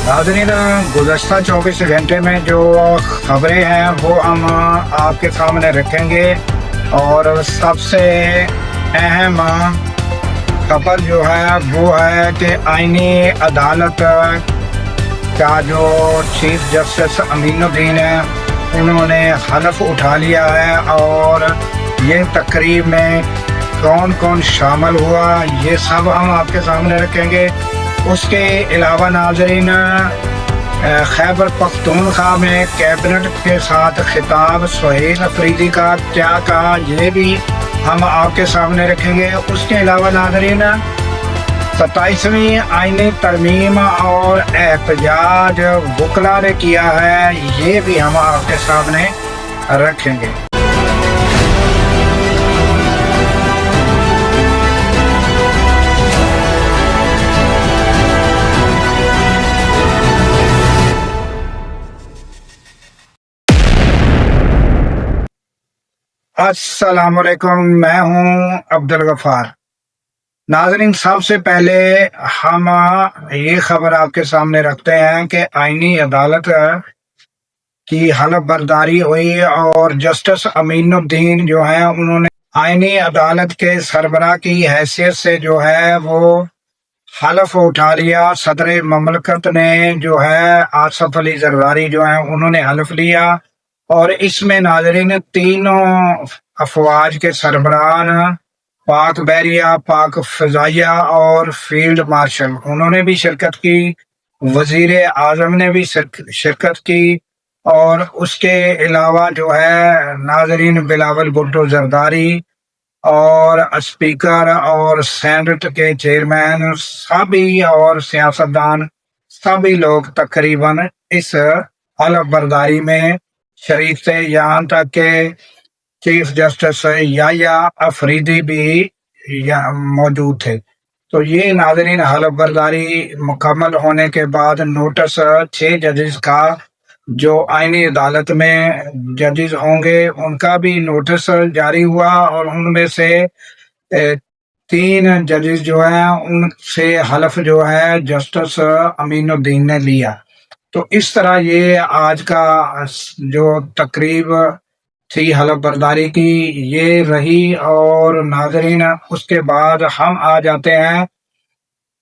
नाज़रीन, गुज़श्ता 24 घंटे में जो खबरें हैं वो हम आपके सामने रखेंगे। और सबसे अहम खबर जो है वो है कि आईनी अदालत का जो चीफ जस्टिस अमीनुद्दीन है उन्होंने हलफ उठा लिया है। और ये तकरीब में कौन कौन शामिल हुआ ये सब हम आपके सामने रखेंगे। उसके अलावा नाज़रीन, खैबर पख्तूनख्वा में कैबिनेट के साथ खिताब सुहेल अफरीदी का क्या कहा ये भी हम आपके सामने रखेंगे। उसके अलावा नाज़रीन, 27वीं आईनी तरमीम और एहतजाज वकला ने किया है ये भी हम आपके सामने रखेंगे। अस्सलामुअलैकुम, मैं हूं अब्दुल गफ्फार। नाज़रीन, सबसे पहले हम ये खबर आपके सामने रखते हैं कि आईनी अदालत की हलफ बर्दारी हुई और जस्टिस अमीनुद्दीन जो है उन्होंने आईनी अदालत के सरबराह की हैसियत से जो है वो हलफ उठा लिया। सदर ममलकत ने जो है आसिफ अली जरदारी जो है उन्होंने हलफ लिया। और इसमें नाज़रीन तीनों अफवाज के सरबराह पाक बहरिया, पाक फ़िज़ाइया और फील्ड मार्शल उन्होंने भी शिरकत की। वज़ीर आज़म ने भी शिरकत की। और उसके अलावा जो है नाज़रीन बिलावल भुट्टो जरदारी और स्पीकर और सेनेट के चेयरमैन सभी और सियासतदान सभी लोग तकरीबन इस हलफ बर्दारी में शरीक थे। यहाँ तक के चीफ जस्टिस याह्या अफरीदी भी मौजूद थे। तो ये नाज़रीन हलफ बर्दारी मुकम्मल होने के बाद नोटिस 6 जजेस का जो आईनी अदालत में जजेस होंगे उनका भी नोटिस जारी हुआ। और उनमें से 3 जजेस जो हैं उनसे हलफ जो है जस्टिस अमीनुद्दीन ने लिया। तो इस तरह ये आज का जो तकरीब थी हलफ बर्दारी की ये रही। और नाज़रीन, उसके बाद हम आ जाते हैं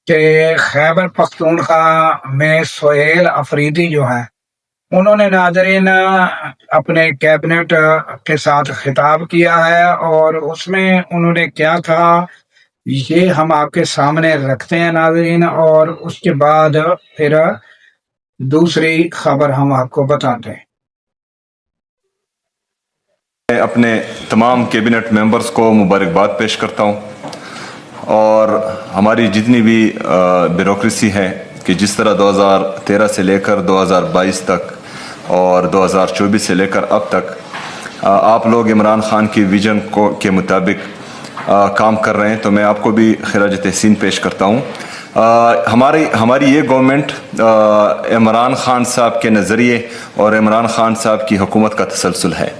कि खैबर पख्तूनख्वा में सुहेल अफरीदी जो है उन्होंने नाज़रीन अपने कैबिनेट के साथ खिताब किया है। और उसमें उन्होंने क्या कहा ये हम आपके सामने रखते हैं नाज़रीन। और उसके बाद फिर दूसरी खबर हम आपको बताते हैं। मैं अपने तमाम कैबिनेट मेंबर्स को मुबारकबाद पेश करता हूं। और हमारी जितनी भी ब्यूरोक्रेसी है कि जिस तरह 2013 से लेकर 2022 तक और 2024 से लेकर अब तक आप लोग इमरान खान की विजन को के मुताबिक काम कर रहे हैं, तो मैं आपको भी खिराज तहसीन पेश करता हूं। हमारी ये गवर्नमेंट इमरान खान साहब के नज़रिए और इमरान खान साहब की हुकूमत का तसलसल है।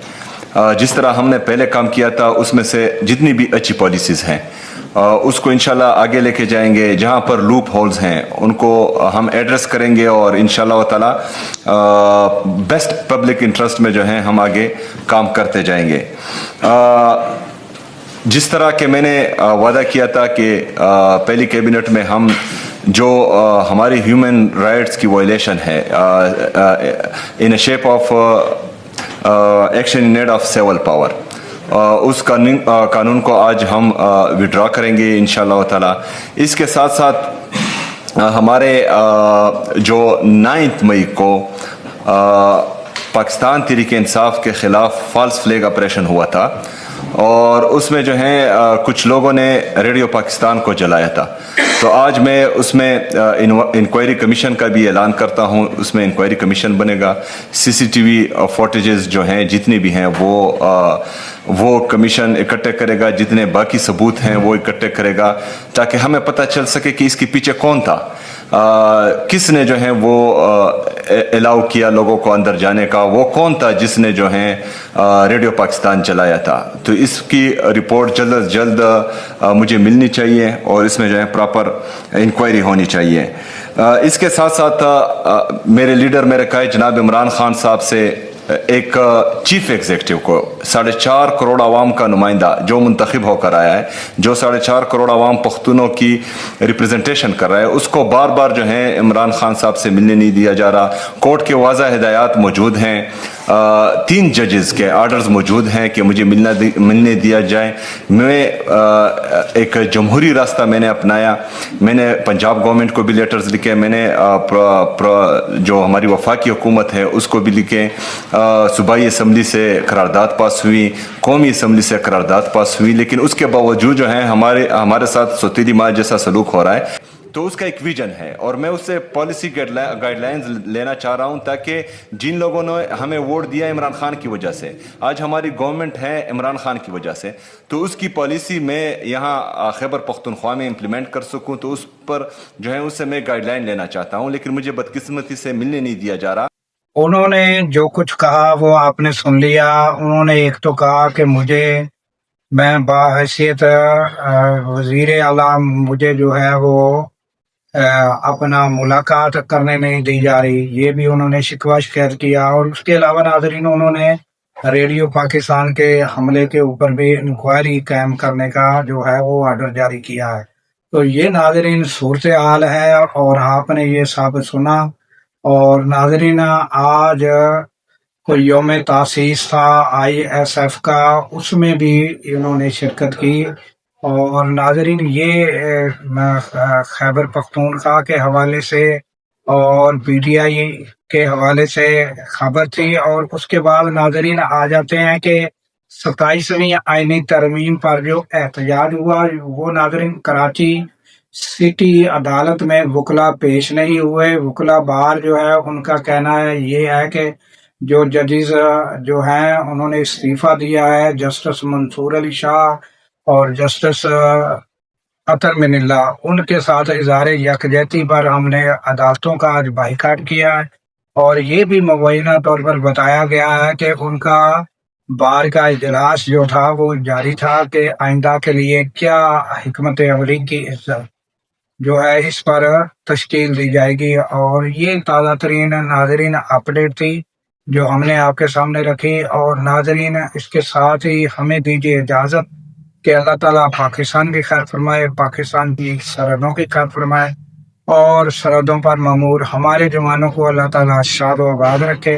जिस तरह हमने पहले काम किया था उसमें से जितनी भी अच्छी पॉलिसीज़ हैं उसको इंशाल्लाह आगे लेके जाएंगे। जहां पर लूप होल्स हैं उनको हम एड्रेस करेंगे और इंशाल्लाह ताला बेस्ट पब्लिक इंटरेस्ट में जो है हम आगे काम करते जाएंगे। जिस तरह के मैंने वादा किया था कि पहली कैबिनेट में हम जो हमारी ह्यूमन राइट्स की वायलेशन है in a shape of action in need of civil power, उस कानून को आज हम विड्रॉ करेंगे इंशाल्लाह ताला। इसके साथ साथ हमारे जो 9 मई को पाकिस्तान तहरीक इंसाफ के ख़िलाफ़ फॉल्स फ्लैग ऑपरेशन हुआ था और उसमें जो है कुछ लोगों ने रेडियो पाकिस्तान को जलाया था। तो आज मैं उसमें इंक्वायरी कमीशन का भी ऐलान करता हूं। उसमें इंक्वायरी कमीशन बनेगा। सीसीटीवी फुटेजेस जो हैं जितनी भी हैं वो कमीशन इकट्ठे करेगा। जितने बाकी सबूत हैं वो इकट्ठे करेगा ताकि हमें पता चल सके कि इसके पीछे कौन था, किसने जो है वो अलाउ किया लोगों को अंदर जाने का, वो कौन था जिसने जो है रेडियो पाकिस्तान चलाया था। तो इसकी रिपोर्ट जल्द अज जल्द मुझे मिलनी चाहिए और इसमें जो है प्रॉपर इंक्वायरी होनी चाहिए। इसके साथ साथ मेरे लीडर मेरे कायद जनाब इमरान खान साहब से एक चीफ एग्जीक्यूटिव को 4.5 करोड़ आवाम का नुमाइंदा जो मुंतखब होकर आया है, जो 4.5 करोड़ आवाम पख्तूनों की रिप्रेजेंटेशन कर रहा है, उसको बार बार जो है इमरान खान साहब से मिलने नहीं दिया जा रहा। कोर्ट के वाज़ा हिदायत मौजूद हैं, 3 जजेस के आर्डर्स मौजूद हैं कि मुझे मिलने दिया जाए। मैं एक जमहूरी रास्ता मैंने अपनाया, मैंने पंजाब गवर्नमेंट को भी लेटर्स लिखे, मैंने जो हमारी वफाकी हुकूमत है उसको भी लिखे, सूबाई असम्बली से करारदाद पास हुई, कौमी असम्बली से करारदाद पास हुई, लेकिन उसके बावजूद जो है हमारे साथ सौतीली माँ जैसा सलूक हो रहा है। तो उसका एक विजन है और मैं उससे पॉलिसी गाइडलाइंस लेना चाह रहा हूं, ताकि जिन लोगों ने हमें वोट दिया इमरान खान की वजह से, आज हमारी गवर्नमेंट है इमरान खान की वजह से, तो उसकी पॉलिसी मैं यहाँ खैबर पख्तूनख्वा में इम्प्लीमेंट कर सकूं, तो उस पर जो है उससे मैं गाइडलाइन लेना चाहता हूं, लेकिन मुझे बदकिस्मती से मिलने नहीं दिया जा रहा। उन्होंने जो कुछ कहा वो आपने सुन लिया। उन्होंने एक तो कहा कि मैं बाहैसियत वजीर आला मुझे जो है वो अपना मुलाकात करने नहीं दी जा रही, ये भी उन्होंने शिकवा शिकायत किया। और उसके अलावा नाज़रीन उन्होंने रेडियो पाकिस्तान के हमले के ऊपर भी इंक्वायरी कायम करने का जो है वो आर्डर जारी किया है। तो ये नाज़रीन सूरत हाल है और आपने ये सब सुना। और नाज़रीन आज कोई यौम तासीस था ISF का, उसमें भी इन्होंने शिरकत की। और नाज़रीन ये खैबर पख्तूनख्वा के हवाले से और PTI के हवाले से खबर थी। और उसके बाद नाज़रीन आ जाते हैं कि 27वीं आईनी तरमीम पर जो एहतजाज हुआ वो नाज़रीन कराची सिटी अदालत में वकला पेश नहीं हुए। वकला बार जो है उनका कहना है ये है कि जो जजेस जो हैं उन्होंने इस्तीफा दिया है, जस्टिस मंसूर अली शाह और जस्टिस अतर मिनिल्ला, उनके साथ इज़हार यकजहती पर हमने अदालतों का आज बाइकाट किया है। और ये भी मुबैना तौर पर बताया गया है कि उनका बार का इजलास जो था वो जारी था कि आइंदा के लिए क्या हिकमत अमली की जो है इस पर तश्कील दी जाएगी। और ये ताज़ा तरीन नाज़रीन अपडेट थी जो हमने आपके सामने रखी। और नाज़रीन इसके साथ ही हमें दीजिए इजाज़त कि अल्लाह ताला पाकिस्तान की खैर फरमाए, पाकिस्तान की सरहदों की खैर फरमाए और सरहदों पर ममूर हमारे जवानों को अल्लाह ताला शाद व आबाद रखे।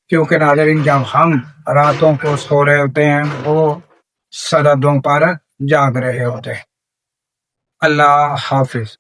क्योंकि नाज़रीन जब हम रातों को सो रहे होते हैं वो सरहदों पर जाग रहे होते हैं। अल्लाह हाफिज।